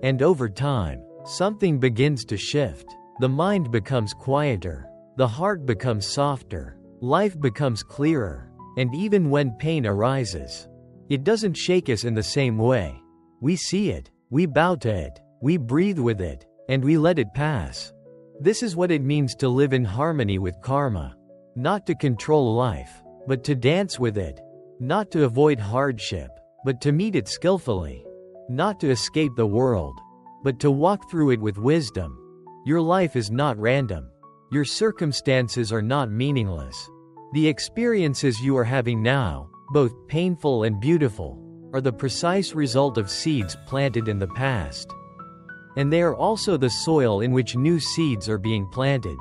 And over time, something begins to shift. The mind becomes quieter. The heart becomes softer. Life becomes clearer. And even when pain arises, it doesn't shake us in the same way. We see it, we bow to it, we breathe with it, and we let it pass. This is what it means to live in harmony with karma. Not to control life, but to dance with it. Not to avoid hardship, but to meet it skillfully. Not to escape the world, but to walk through it with wisdom. Your life is not random. Your circumstances are not meaningless. The experiences you are having now, both painful and beautiful, are the precise result of seeds planted in the past. And they are also the soil in which new seeds are being planted.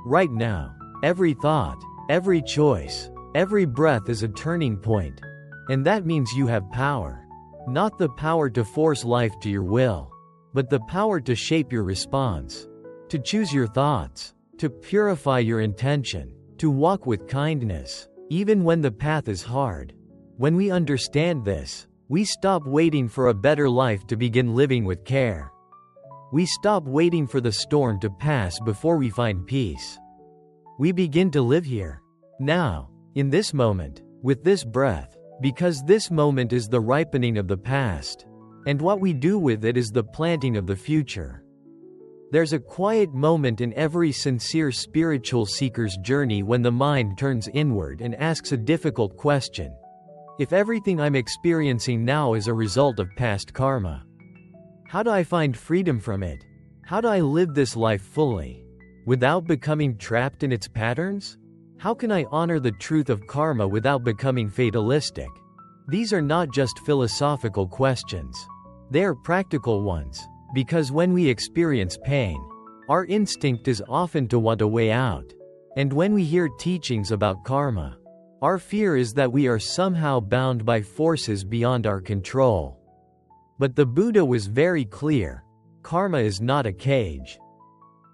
Right now, every thought, every choice, every breath is a turning point. And that means you have power. Not the power to force life to your will, but the power to shape your response, to choose your thoughts, to purify your intention, to walk with kindness, even when the path is hard. When we understand this, we stop waiting for a better life to begin living with care. We stop waiting for the storm to pass before we find peace. We begin to live here, now, in this moment, with this breath, because this moment is the ripening of the past, and what we do with it is the planting of the future. There's a quiet moment in every sincere spiritual seeker's journey when the mind turns inward and asks a difficult question. If everything I'm experiencing now is a result of past karma, how do I find freedom from it? How do I live this life fully, without becoming trapped in its patterns? How can I honor the truth of karma without becoming fatalistic? These are not just philosophical questions. They are practical ones, because when we experience pain, our instinct is often to want a way out. And when we hear teachings about karma, our fear is that we are somehow bound by forces beyond our control. But the Buddha was very clear. Karma is not a cage.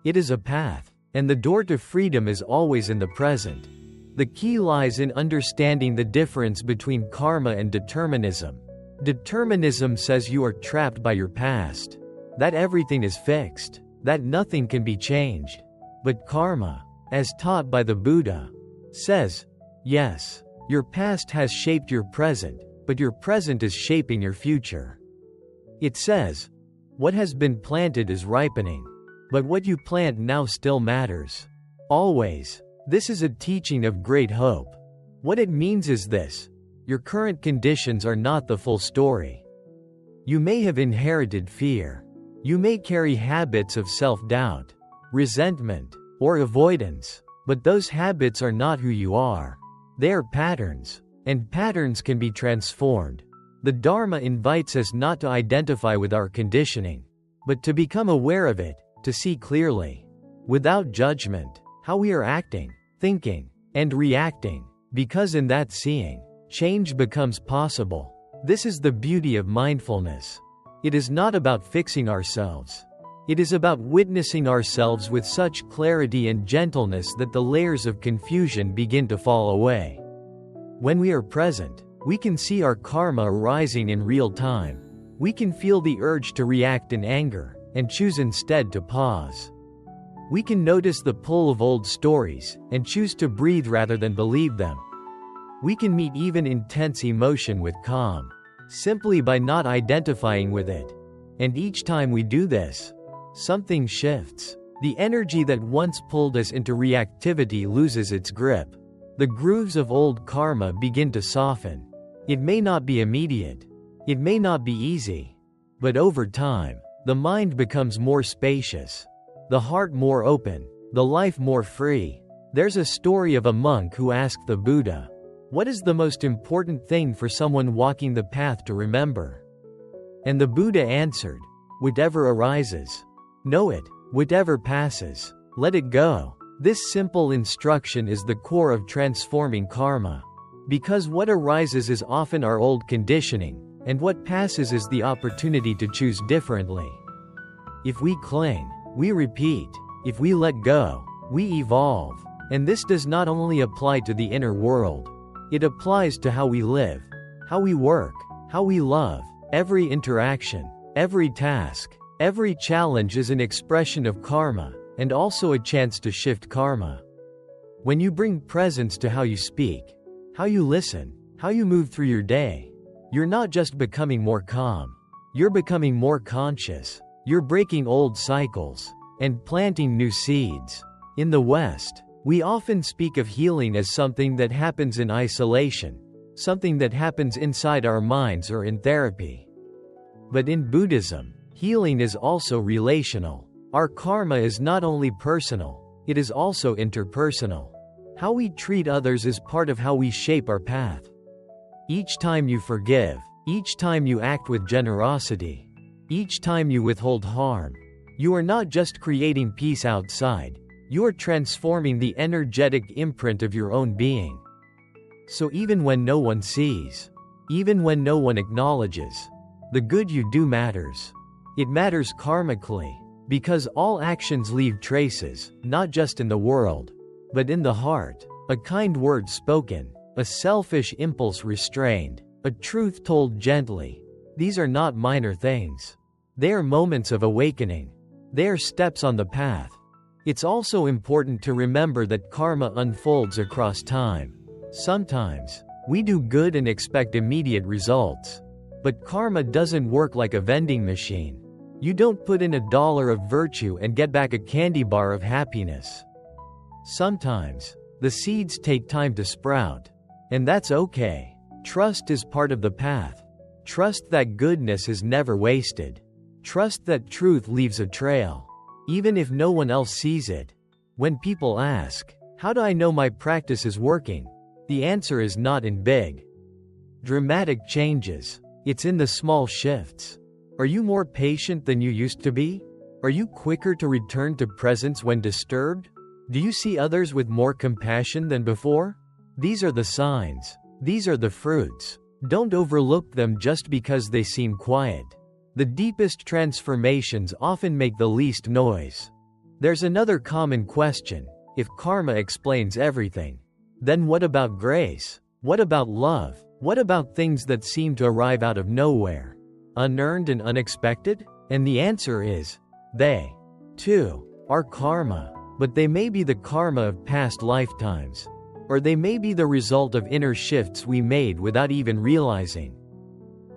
It is a path, and the door to freedom is always in the present. The key lies in understanding the difference between karma and determinism. Determinism says you are trapped by your past, that everything is fixed, that nothing can be changed. But karma, as taught by the Buddha, says, yes, your past has shaped your present, but your present is shaping your future. It says, what has been planted is ripening, but what you plant now still matters. Always. This is a teaching of great hope. What it means is this: your current conditions are not the full story. You may have inherited fear. You may carry habits of self-doubt, resentment, or avoidance, but those habits are not who you are. They are patterns, and patterns can be transformed. The Dharma invites us not to identify with our conditioning, but to become aware of it, to see clearly, without judgment, how we are acting, thinking, and reacting, because in that seeing, change becomes possible. This is the beauty of mindfulness. It is not about fixing ourselves. It is about witnessing ourselves with such clarity and gentleness that the layers of confusion begin to fall away. When we are present, we can see our karma arising in real time. We can feel the urge to react in anger, and choose instead to pause. We can notice the pull of old stories, and choose to breathe rather than believe them. We can meet even intense emotion with calm, simply by not identifying with it. And each time we do this, something shifts. The energy that once pulled us into reactivity loses its grip. The grooves of old karma begin to soften. It may not be immediate. It may not be easy. But over time, the mind becomes more spacious, the heart more open, the life more free. There's a story of a monk who asked the Buddha, "What is the most important thing for someone walking the path to remember?" And the Buddha answered, "Whatever arises. Know it. Whatever passes. Let it go." This simple instruction is the core of transforming karma. Because what arises is often our old conditioning, and what passes is the opportunity to choose differently. If we cling, we repeat. If we let go, we evolve. And this does not only apply to the inner world. It applies to how we live, how we work, how we love. Every interaction, every task, every challenge is an expression of karma, and also a chance to shift karma. When you bring presence to how you speak, how you listen, how you move through your day, you're not just becoming more calm. You're becoming more conscious. You're breaking old cycles. and planting new seeds. In the West, we often speak of healing as something that happens in isolation, something that happens inside our minds or in therapy. But in Buddhism, healing is also relational. Our karma is not only personal, it is also interpersonal. How we treat others is part of how we shape our path. Each time you forgive, each time you act with generosity, each time you withhold harm, you are not just creating peace outside, you are transforming the energetic imprint of your own being. So even when no one sees, even when no one acknowledges, the good you do matters. It matters karmically, because all actions leave traces, not just in the world, but in the heart. A kind word spoken, a selfish impulse restrained, a truth told gently. These are not minor things. They are moments of awakening. They are steps on the path. It's also important to remember that karma unfolds across time. Sometimes, we do good and expect immediate results. But karma doesn't work like a vending machine. You don't put in $1 of virtue and get back a candy bar of happiness. Sometimes, the seeds take time to sprout. And that's okay. Trust is part of the path. Trust that goodness is never wasted. Trust that truth leaves a trail, even if no one else sees it. When people ask, "How do I know my practice is working?" the answer is not in big, dramatic changes. It's in the small shifts. Are you more patient than you used to be? Are you quicker to return to presence when disturbed? Do you see others with more compassion than before? These are the signs. These are the fruits. Don't overlook them just because they seem quiet. The deepest transformations often make the least noise. There's another common question. If karma explains everything, then what about grace? What about love? What about things that seem to arrive out of nowhere? Unearned and unexpected? And the answer is, they, too, are karma. But they may be the karma of past lifetimes. Or they may be the result of inner shifts we made without even realizing.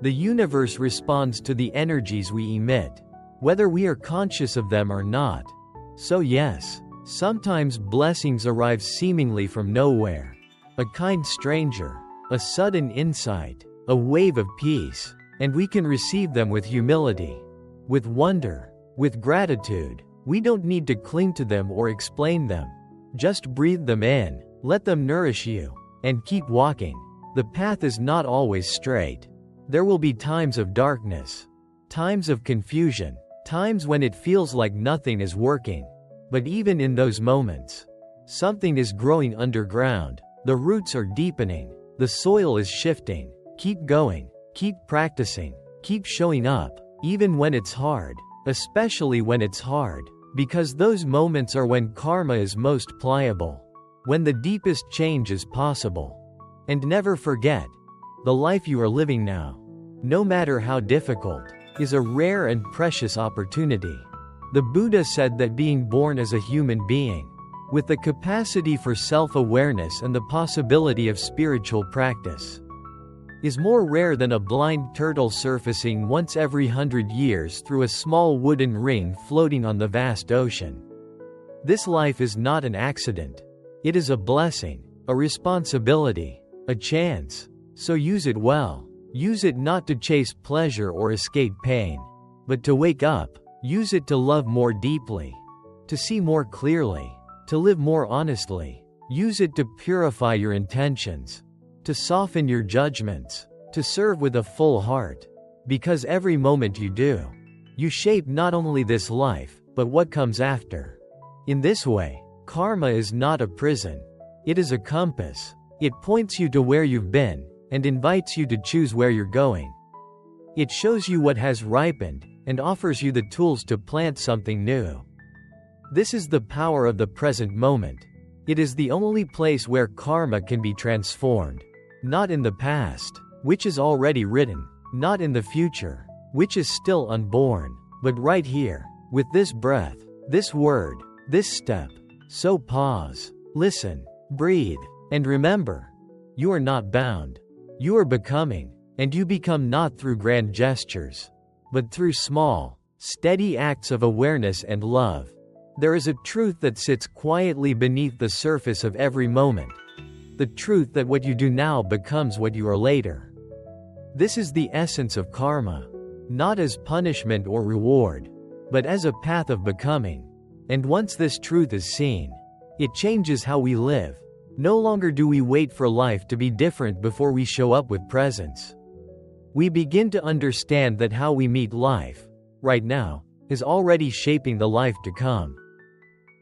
The universe responds to the energies we emit, whether we are conscious of them or not. So yes, sometimes blessings arrive seemingly from nowhere. A kind stranger, a sudden insight, a wave of peace, and we can receive them with humility, with wonder, with gratitude. We don't need to cling to them or explain them. Just breathe them in, let them nourish you, and keep walking. The path is not always straight. There will be times of darkness, times of confusion, times when it feels like nothing is working. But even in those moments, something is growing underground. The roots are deepening, the soil is shifting. Keep going, keep practicing, keep showing up, even when it's hard, especially when it's hard. Because those moments are when karma is most pliable, when the deepest change is possible. And never forget, the life you are living now, no matter how difficult, is a rare and precious opportunity. The Buddha said that being born as a human being, with the capacity for self-awareness and the possibility of spiritual practice, is more rare than a blind turtle surfacing once every 100 years through a small wooden ring floating on the vast ocean. This life is not an accident. It is a blessing, a responsibility, a chance. So use it well. Use it not to chase pleasure or escape pain, but to wake up. Use it to love more deeply, to see more clearly, to live more honestly. Use it to purify your intentions, to soften your judgments, to serve with a full heart. Because every moment you do, you shape not only this life, but what comes after. In this way, karma is not a prison. It is a compass. It points you to where you've been, and invites you to choose where you're going. It shows you what has ripened, and offers you the tools to plant something new. This is the power of the present moment. It is the only place where karma can be transformed. Not in the past, which is already written, not in the future, which is still unborn, but right here, with this breath, this word, this step. So pause, listen, breathe, and remember, you are not bound. You are becoming, and you become not through grand gestures, but through small, steady acts of awareness and love. There is a truth that sits quietly beneath the surface of every moment. The truth that what you do now becomes what you are later. This is the essence of karma. Not as punishment or reward, but as a path of becoming. And once this truth is seen, it changes how we live. No longer do we wait for life to be different before we show up with presence. We begin to understand that how we meet life, right now, is already shaping the life to come.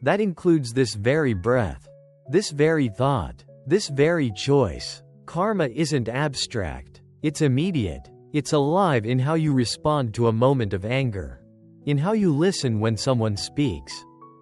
That includes this very breath, this very thought, this very choice. Karma isn't abstract, it's immediate. It's alive in how you respond to a moment of anger, in how you listen when someone speaks,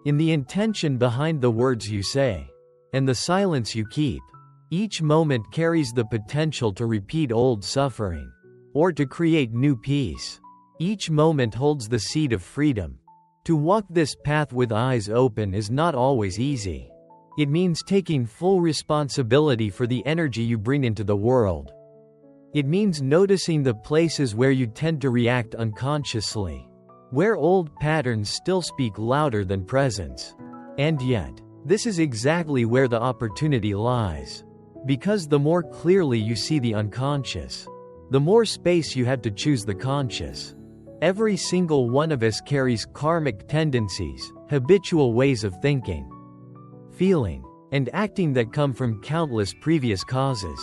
in the intention behind the words you say, and the silence you keep. Each moment carries the potential to repeat old suffering, or to create new peace. Each moment holds the seed of freedom. To walk this path with eyes open is not always easy. It means taking full responsibility for the energy you bring into the world. It means noticing the places where you tend to react unconsciously, where old patterns still speak louder than presence. And yet, this is exactly where the opportunity lies. Because the more clearly you see the unconscious, the more space you have to choose the conscious. Every single one of us carries karmic tendencies, habitual ways of thinking, feeling, and acting that come from countless previous causes.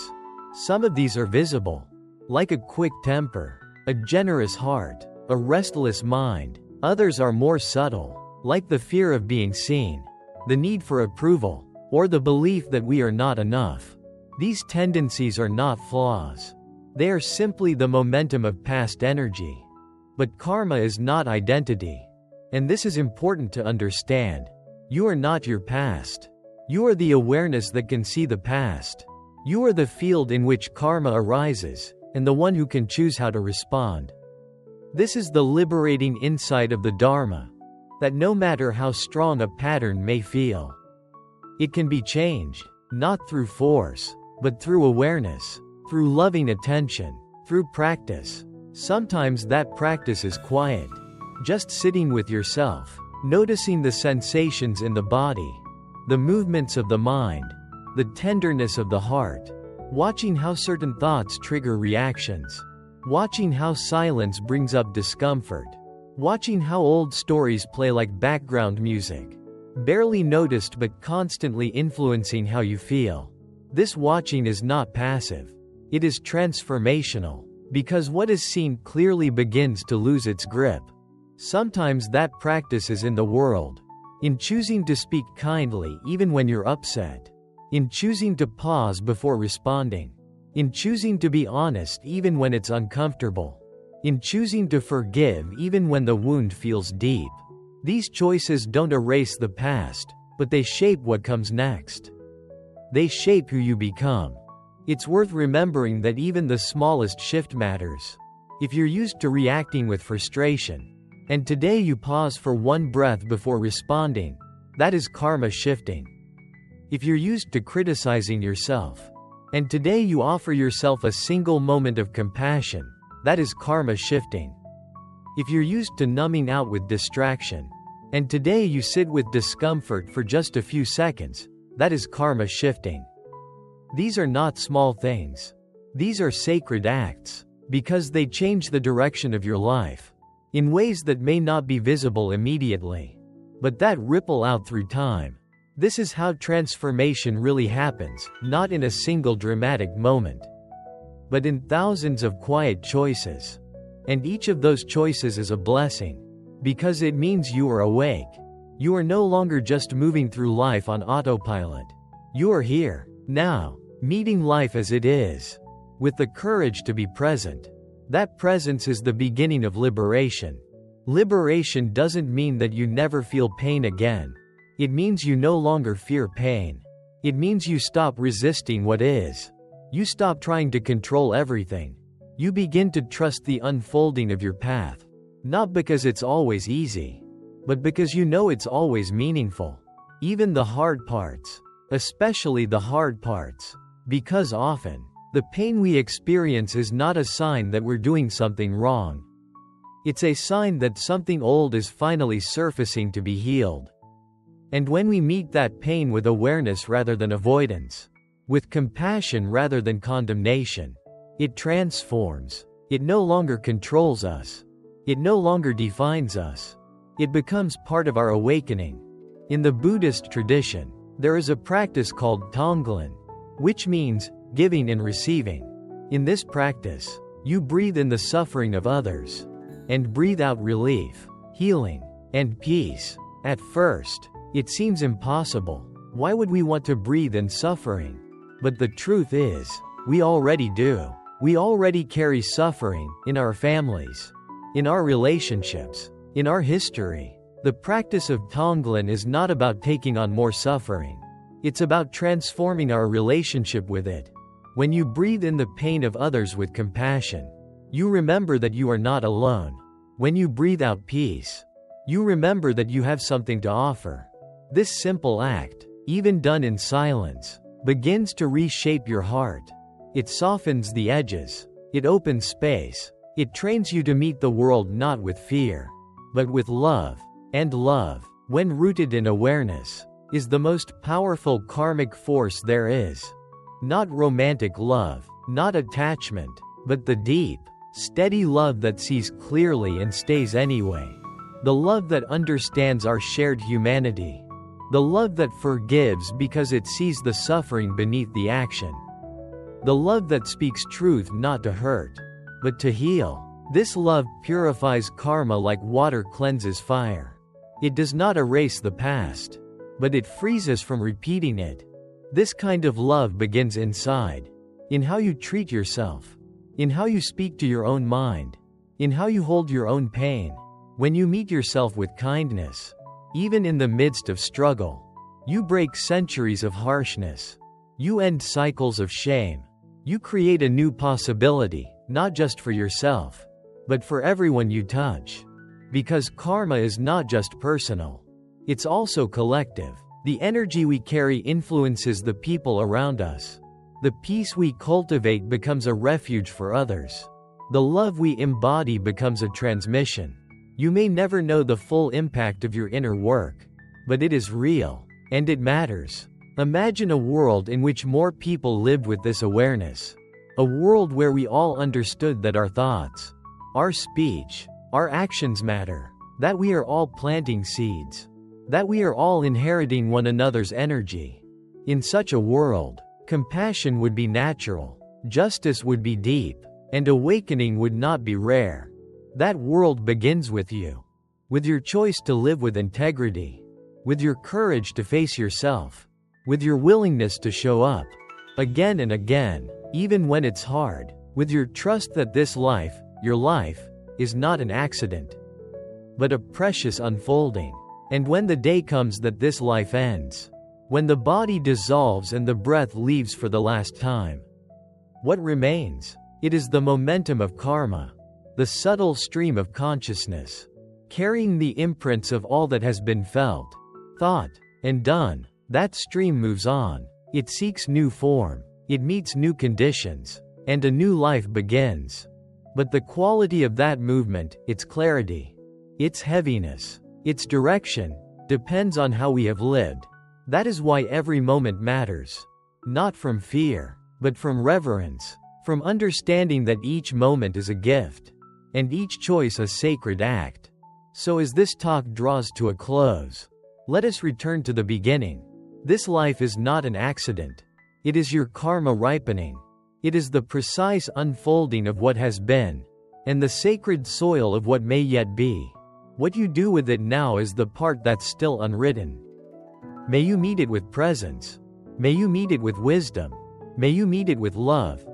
Some of these are visible, like a quick temper, a generous heart, a restless mind. Others are more subtle, like the fear of being seen, the need for approval, or the belief that we are not enough. These tendencies are not flaws. They are simply the momentum of past energy. But karma is not identity. And this is important to understand. You are not your past. You are the awareness that can see the past. You are the field in which karma arises, and the one who can choose how to respond. This is the liberating insight of the Dharma, that no matter how strong a pattern may feel, it can be changed, not through force, but through awareness, through loving attention, through practice. Sometimes that practice is quiet, just sitting with yourself, noticing the sensations in the body, the movements of the mind, the tenderness of the heart, watching how certain thoughts trigger reactions, watching how silence brings up discomfort, watching how old stories play like background music, barely noticed but constantly influencing how you feel. This watching is not passive. It is transformational, because what is seen clearly begins to lose its grip. Sometimes that practice is in the world, in choosing to speak kindly even when you're upset, in choosing to pause before responding, in choosing to be honest even when it's uncomfortable, in choosing to forgive even when the wound feels deep. These choices don't erase the past, but they shape what comes next. They shape who you become. It's worth remembering that even the smallest shift matters. If you're used to reacting with frustration, and today you pause for one breath before responding, that is karma shifting. If you're used to criticizing yourself, and today you offer yourself a single moment of compassion, that is karma shifting. If you're used to numbing out with distraction, and today you sit with discomfort for just a few seconds, that is karma shifting. These are not small things. These are sacred acts, because they change the direction of your life, in ways that may not be visible immediately, but that ripple out through time. This is how transformation really happens, not in a single dramatic moment, but in thousands of quiet choices. And each of those choices is a blessing, because it means you are awake. You are no longer just moving through life on autopilot. You are here, now, meeting life as it is, with the courage to be present. That presence is the beginning of liberation. Liberation doesn't mean that you never feel pain again. It means you no longer fear pain. It means you stop resisting what is. You stop trying to control everything. You begin to trust the unfolding of your path. Not because it's always easy, but because you know it's always meaningful. Even the hard parts. Especially the hard parts. Because often, the pain we experience is not a sign that we're doing something wrong. It's a sign that something old is finally surfacing to be healed. And when we meet that pain with awareness rather than avoidance, with compassion rather than condemnation, it transforms. It no longer controls us. It no longer defines us. It becomes part of our awakening. In the Buddhist tradition, there is a practice called Tonglen, which means giving and receiving. In this practice, you breathe in the suffering of others and breathe out relief, healing, and peace. At first, it seems impossible. Why would we want to breathe in suffering? But the truth is, we already do. We already carry suffering in our families, in our relationships, in our history. The practice of Tonglen is not about taking on more suffering. It's about transforming our relationship with it. When you breathe in the pain of others with compassion, you remember that you are not alone. When you breathe out peace, you remember that you have something to offer. This simple act, even done in silence, begins to reshape your heart. It softens the edges. It opens space. It trains you to meet the world not with fear, but with love. And love, when rooted in awareness, is the most powerful karmic force there is. Not romantic love, not attachment, but the deep, steady love that sees clearly and stays anyway. The love that understands our shared humanity. The love that forgives because it sees the suffering beneath the action. The love that speaks truth not to hurt, but to heal. This love purifies karma like water cleanses fire. It does not erase the past, but it frees us from repeating it. This kind of love begins inside, in how you treat yourself, in how you speak to your own mind, in how you hold your own pain. When you meet yourself with kindness, even in the midst of struggle, you break centuries of harshness. You end cycles of shame. You create a new possibility, not just for yourself, but for everyone you touch. Because karma is not just personal. It's also collective. The energy we carry influences the people around us. The peace we cultivate becomes a refuge for others. The love we embody becomes a transmission. You may never know the full impact of your inner work, but it is real, and it matters. Imagine a world in which more people lived with this awareness. A world where we all understood that our thoughts, our speech, our actions matter, that we are all planting seeds, that we are all inheriting one another's energy. In such a world, compassion would be natural, justice would be deep, and awakening would not be rare. That world begins with you, with your choice to live with integrity, with your courage to face yourself, with your willingness to show up again and again, even when it's hard, with your trust that this life, your life, is not an accident, but a precious unfolding. And when the day comes that this life ends, when the body dissolves and the breath leaves for the last time, what remains? It is the momentum of karma, the subtle stream of consciousness, carrying the imprints of all that has been felt, thought, and done. That stream moves on. It seeks new form. It meets new conditions, and a new life begins. But the quality of that movement, its clarity, its heaviness, its direction, depends on how we have lived. That is why every moment matters. Not from fear, but from reverence, from understanding that each moment is a gift, and each choice a sacred act. So as this talk draws to a close, let us return to the beginning. This life is not an accident. It is your karma ripening. It is the precise unfolding of what has been, and the sacred soil of what may yet be. What you do with it now is the part that's still unwritten. May you meet it with presence. May you meet it with wisdom. May you meet it with love.